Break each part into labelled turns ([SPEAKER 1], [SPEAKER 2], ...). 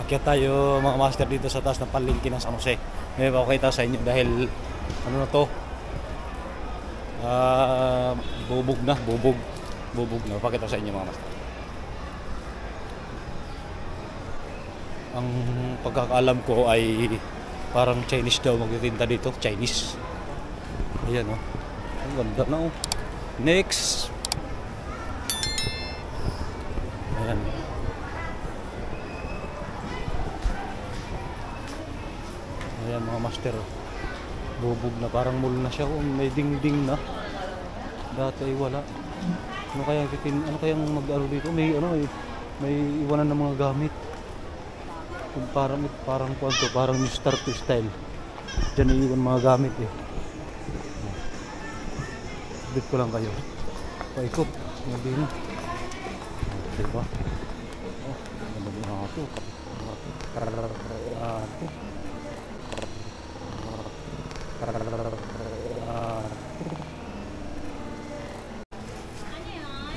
[SPEAKER 1] Akyat tayo mga master dito sa taas ng palengke ng San Jose. May pakita sa inyo dahil ano na to, bubog na. Pakita sa inyo mga master. Ang pagkakaalam ko ay parang Chinese daw magtitinda dito. Chinese. Ayan o. Ang ganda na o. Next. Ayan. Ayan mga master. Bubog na. Parang mall na siya. May dingding na. Dati ay wala. Ano kayang mag-aro dito? May iwanan ng mga gamit. Parang kwanto, parang Mr. T style. Diyan iiwan mga gamit eh. Bit ko lang kayo. Paikot. Ngabi na. Diba? Oh, ganda na ako.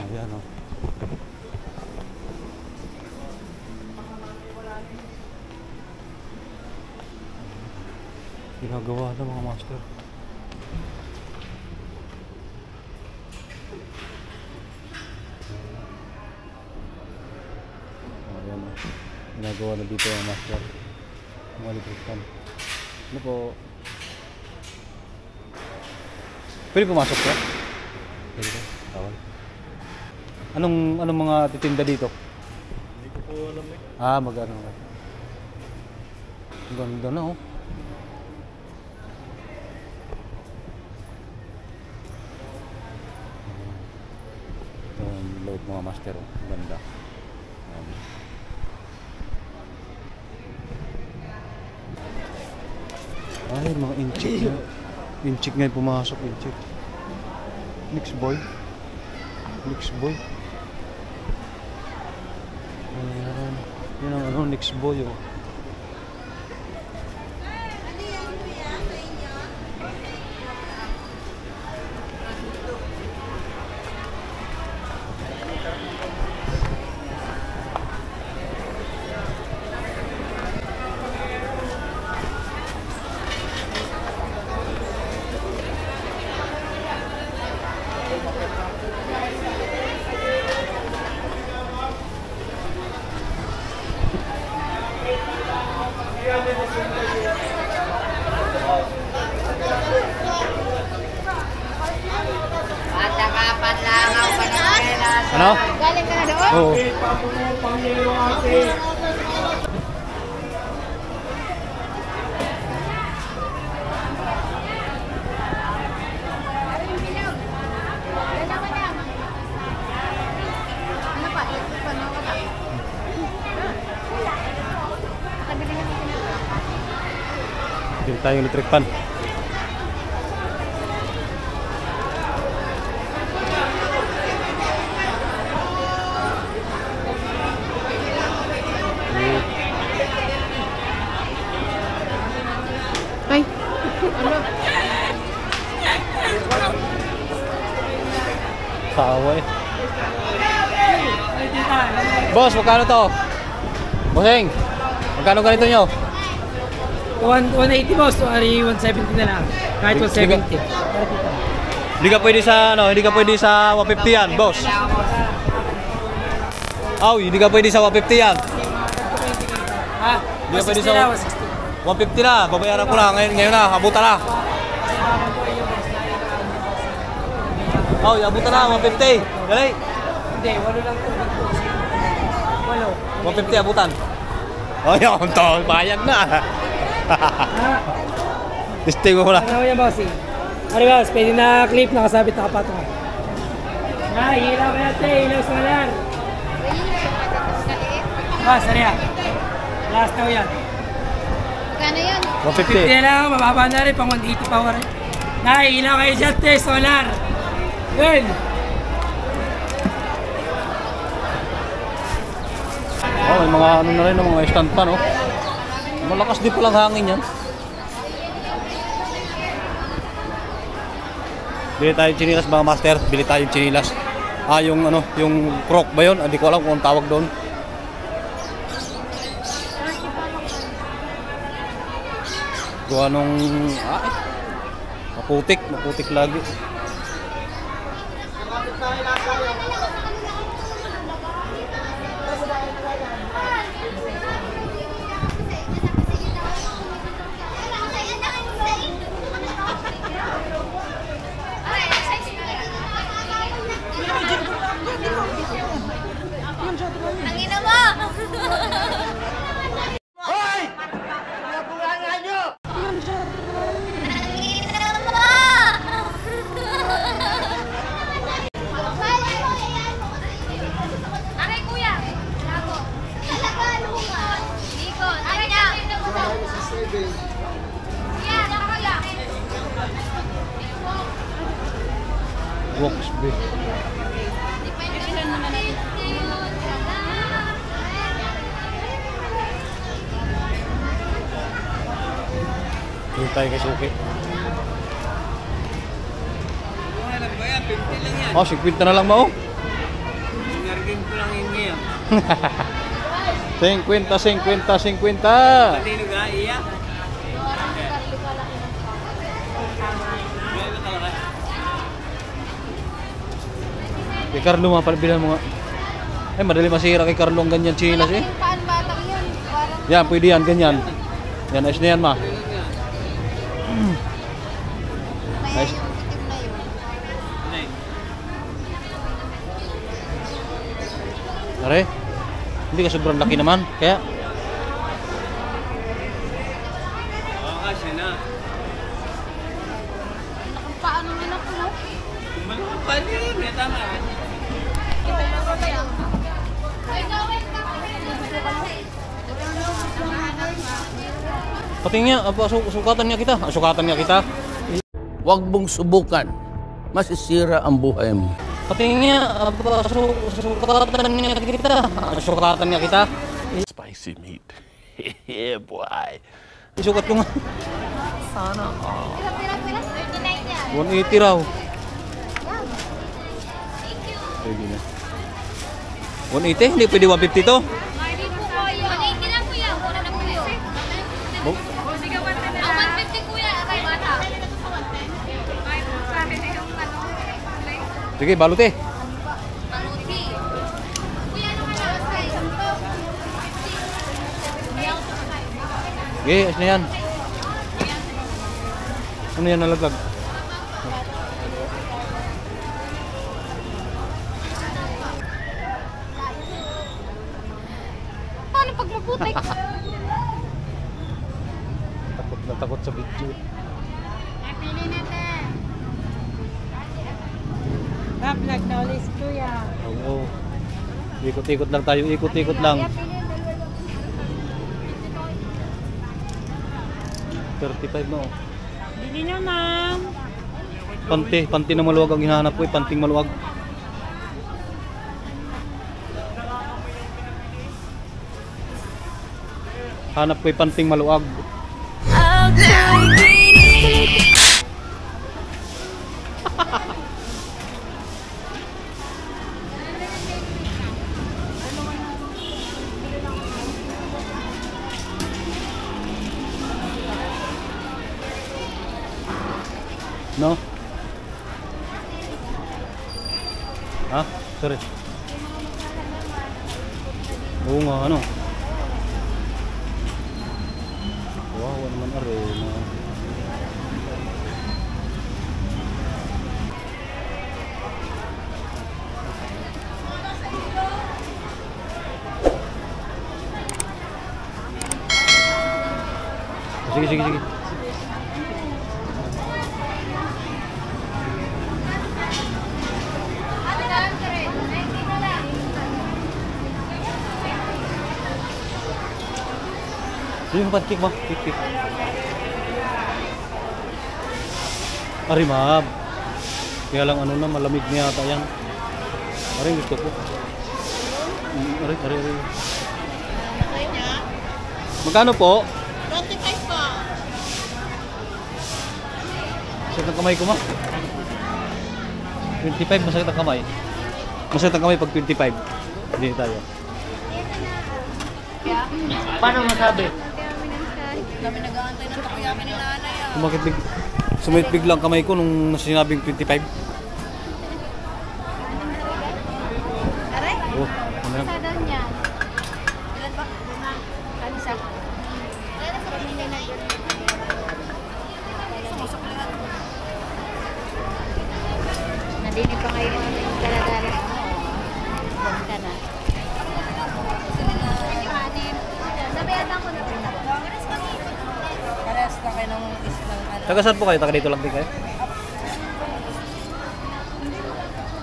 [SPEAKER 1] Ayan o. Ginagawa na mga master. Ayan o. Ginagawa na dito mga master. Mga liputan. Ano po? Pwede pumasok ka? Pwede ka? Tawal. Anong mga titinda dito?
[SPEAKER 2] Hindi ko po alam eh.
[SPEAKER 1] Mag-ano ka. Ganda na oh. Ito yung loob mga master oh. Ganda. Ay, mga inchik na. Inchik nga yung pumasok, inchik. Mix boy. Ayan. Yan ang next boy oh. Ano?
[SPEAKER 3] Galing ka na doon?
[SPEAKER 1] Oo. Bili tayong electric pan.
[SPEAKER 3] Ay.
[SPEAKER 1] Kawa eh. Boss, magkano to? Bossing, magkano ganito nyo?
[SPEAKER 4] 180 boss, 170 na lang. Kahit 170.
[SPEAKER 1] Hindi ka pwede sa hindi ka pwede sa 150 yan, boss. Hindi ka pwede sa 150 yan. Hindi ka pwede sa 150 na, babayaran ko na ngayon na, abutan na. Abutan na 150. Dali.
[SPEAKER 4] Hindi, walo lang to. Walo.
[SPEAKER 1] 150 abutan. Ayun to, bayad na. Testing mo na.
[SPEAKER 4] Ano yan, bossy? Ano boss, pwede na clip, nakasabit, nakapatong. Ilaw ka natin, ilaw solar. Boss, ano yan? Last na yan.
[SPEAKER 3] Kano yan?
[SPEAKER 1] 150.
[SPEAKER 4] 50 lang, mababa na rin, pang 180 power. Ilaw kayo dyan, solar. Yun.
[SPEAKER 1] May mga ano na rin, mga stand pan oh. Malakas din palang hangin yan. Bili tayong chinilas mga master, bili tayong chinilas. Yung ano, yung croc ba yun? Hindi ko alam kung tawag doon. Gawa nung maputik lagi.
[SPEAKER 3] Ang ina mo! Aray kuya! Bravo! Talaga, lumungan! Ikot! Aray niya! Yan! Nakakala!
[SPEAKER 1] Walks big.
[SPEAKER 3] Depende naman natin.
[SPEAKER 1] Dito tayo kay Suki. Oh, 50 na lang mo.
[SPEAKER 2] Sinargin ko lang yun ngayon.
[SPEAKER 1] 50.
[SPEAKER 2] Pati nag-aiya.
[SPEAKER 1] Kay Carlo mga palabilan mo nga. Ay, madali masira kay Carlo ang ganyan chilas eh.
[SPEAKER 3] Paan batang yun? Parang
[SPEAKER 1] Yan, pwede yan, ganyan. Yan, ayos na yan ma.
[SPEAKER 3] kaya
[SPEAKER 1] Nice.
[SPEAKER 3] yung itim na yun.
[SPEAKER 1] Are, hindi ka sobrang laki naman. Kaya,
[SPEAKER 2] Oo, kasi na.
[SPEAKER 3] Paano nila po, no?
[SPEAKER 2] Kumalong pa rin. May tama.
[SPEAKER 1] pati nga, sukatan niya kita. Sukatan niya kita.
[SPEAKER 5] Huwag mong subukan. Masisira ang buhay mo.
[SPEAKER 1] Pati nga, sukatan niya kita. Sukatan niya kita.
[SPEAKER 5] Spicy meat. Yeah, boy.
[SPEAKER 1] Isukat ko nga.
[SPEAKER 3] Pira, 39 yan.
[SPEAKER 1] 180 raw. Pwede na. 180? Hindi pwede 150 to?
[SPEAKER 3] Hindi po kuya. 180 lang kuya. Una na po yun.
[SPEAKER 1] Oh,
[SPEAKER 3] Ang 150 kuya, kay bata.
[SPEAKER 1] sige, balot eh.
[SPEAKER 3] Maluti. Kuya, ano ka na? Say, 50.
[SPEAKER 1] Sige, ayos na yan. Ano yan nalaglag?
[SPEAKER 3] Paano pag maputik?
[SPEAKER 1] Takot na takot sa video.
[SPEAKER 3] Pili natin.
[SPEAKER 4] Vlog na ulit si Kuya.
[SPEAKER 1] Oo. Ikot-ikot lang tayo, ikot-ikot lang. 35 na oh.
[SPEAKER 4] Bili na, ma'am.
[SPEAKER 1] Panty na maluwag ang hinahanap ko eh, panting maluwag. Hanap ko eh, panting maluwag. No? Ha? Sorry. Oo nga, ano? Wow, ano naman arena. Sige. Yung pancake mo, cake. Ari ma'am. Kaya lang ano na, malamig niya ata yan. Ari gusto ko. Ari. Magkano po?
[SPEAKER 3] 25 po.
[SPEAKER 1] Masakit ang kamay ko ma. 25, masakit ang kamay. Masakit ang kamay pag 25. Hindi tayo.
[SPEAKER 3] Paano masabi? Kami nag-aantay ng takoyaki ni nanay ah.
[SPEAKER 1] Sumit biglang kamay ko nung sinabing 25.
[SPEAKER 3] Aray?
[SPEAKER 1] Oh, ano yan?
[SPEAKER 3] Sa daw niya. Ilan ba? Kanisa. Ilan na sa pamilya na yun? Sumusok na lang. Nadinig pa kayo mga dala-dala. Basta na. Sabayatan ko na rin ako. Parehas na kayo ng islang ano.
[SPEAKER 1] Taga saan po kayo? Taga dito lang din kayo?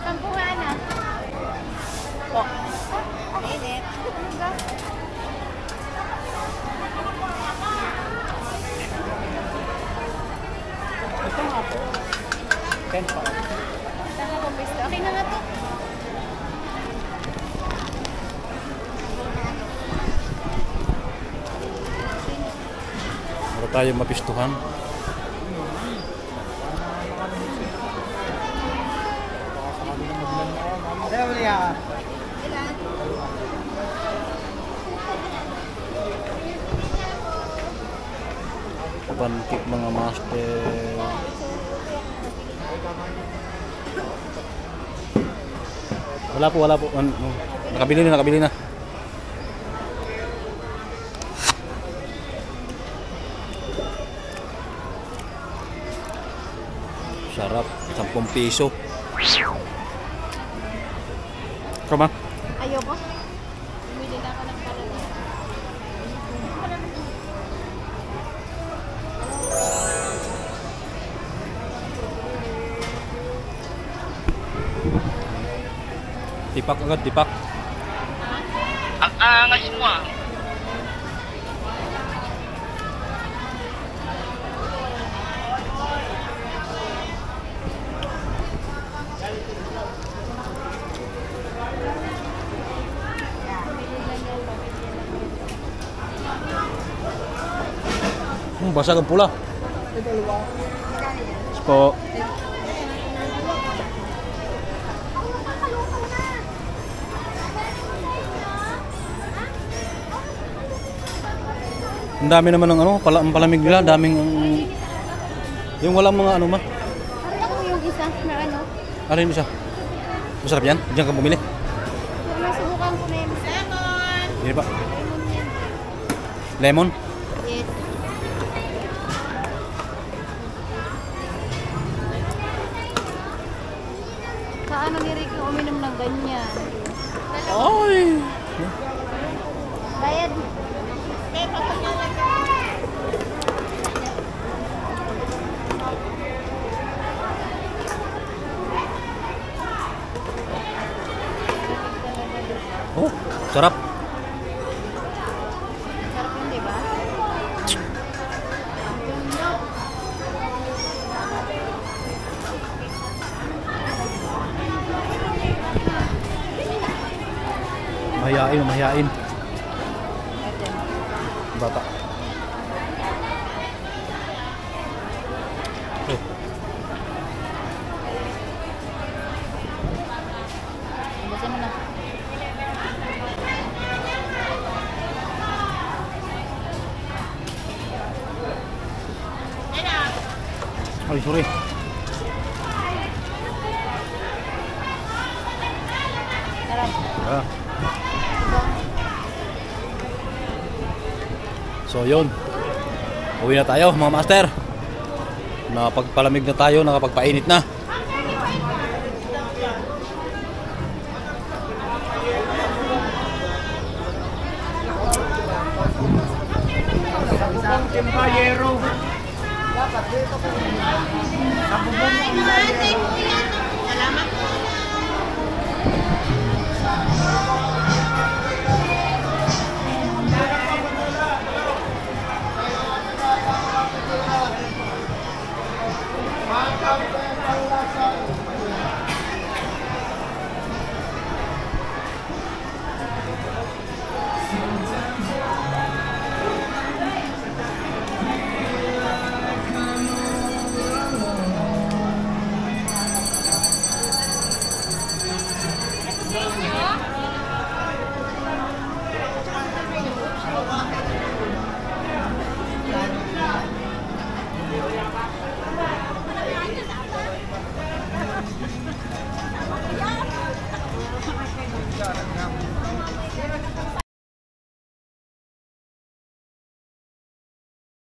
[SPEAKER 3] Tampuhan na. Po. Init. Okay na nga to.
[SPEAKER 1] Para tayo mapistuhan. Pancake mga master. Wala po. Nakabili na. Sarap, 10 piso. Kama?
[SPEAKER 3] Ayoko. Bumili na ako ng kalala.
[SPEAKER 1] Tipak agad, tipak.
[SPEAKER 2] Ang angas mo ah.
[SPEAKER 1] Basag ang pula. Po. Ang dami naman ng ano, ang palamig nila, daming yung walang mga ano ma.
[SPEAKER 3] Parang ako yung isa na ano.
[SPEAKER 1] Ano yun isa? Masarap yan? Diyan ka bumili?
[SPEAKER 3] Nasubukan ko na yun. Lemon!
[SPEAKER 1] Hindi pa.
[SPEAKER 3] Lemon yan.
[SPEAKER 1] Lemon?
[SPEAKER 3] Yes. Sa ano ni Ricky uminom ng ganyan?
[SPEAKER 1] Ay!
[SPEAKER 3] Bayad.
[SPEAKER 1] Oh, sarap.
[SPEAKER 3] Sarap yun, di ba?
[SPEAKER 1] Mahihain. Bata. Oh.
[SPEAKER 3] Ubusin mo na.
[SPEAKER 1] Ay, sorry.
[SPEAKER 3] Sarap.
[SPEAKER 1] Ah. So yun, uwi na tayo mga master. Nakapagpalamig na tayo, nakapagpainit na.
[SPEAKER 3] Salamat po. Ito sa inyo.